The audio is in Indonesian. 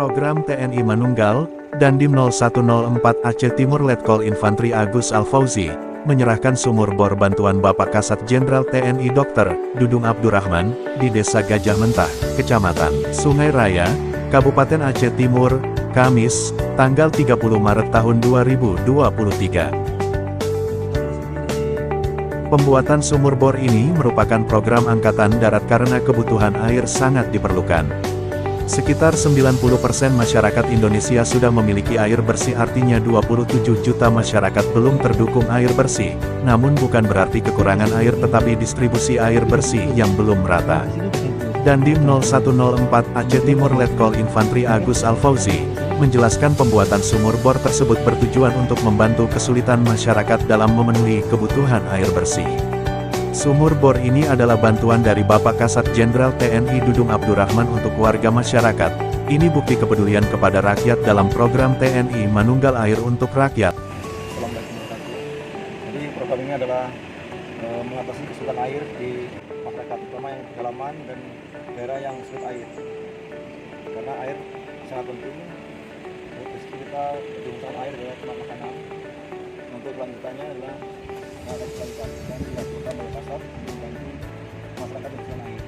Program TNI Manunggal, Dandim 0104 Aceh Timur Letkol Infantri Agus Al-Fauzi, menyerahkan sumur bor bantuan Bapak Kasat Jenderal TNI Dr. Dudung Abdurrahman, di Desa Gajah Mentah, Kecamatan Sungai Raya, Kabupaten Aceh Timur, Kamis, tanggal 30 Maret tahun 2023. Pembuatan sumur bor ini merupakan program Angkatan Darat karena kebutuhan air sangat diperlukan. Sekitar 90% masyarakat Indonesia sudah memiliki air bersih, artinya 27 juta masyarakat belum terdukung air bersih. Namun bukan berarti kekurangan air, tetapi distribusi air bersih yang belum merata. Dandim 0104 Aceh Timur Letkol Infantri Agus Al-Fauzi menjelaskan pembuatan sumur bor tersebut bertujuan untuk membantu kesulitan masyarakat dalam memenuhi kebutuhan air bersih. Sumur bor ini adalah bantuan dari Bapak Kasat Jenderal TNI Dudung Abdurrahman untuk warga masyarakat. Ini bukti kepedulian kepada rakyat dalam program TNI Manunggal Air untuk Rakyat. Jadi program ini adalah mengatasi kesulitan air di masyarakat, terutama yang pedalaman dan daerah yang sulit air. Karena air sangat penting. Rezeki kita kebutuhan air adalah makanan. Untuk kelanjutannya adalah mengadakan dan dilakukan oleh pasar membantu masyarakat dengan air.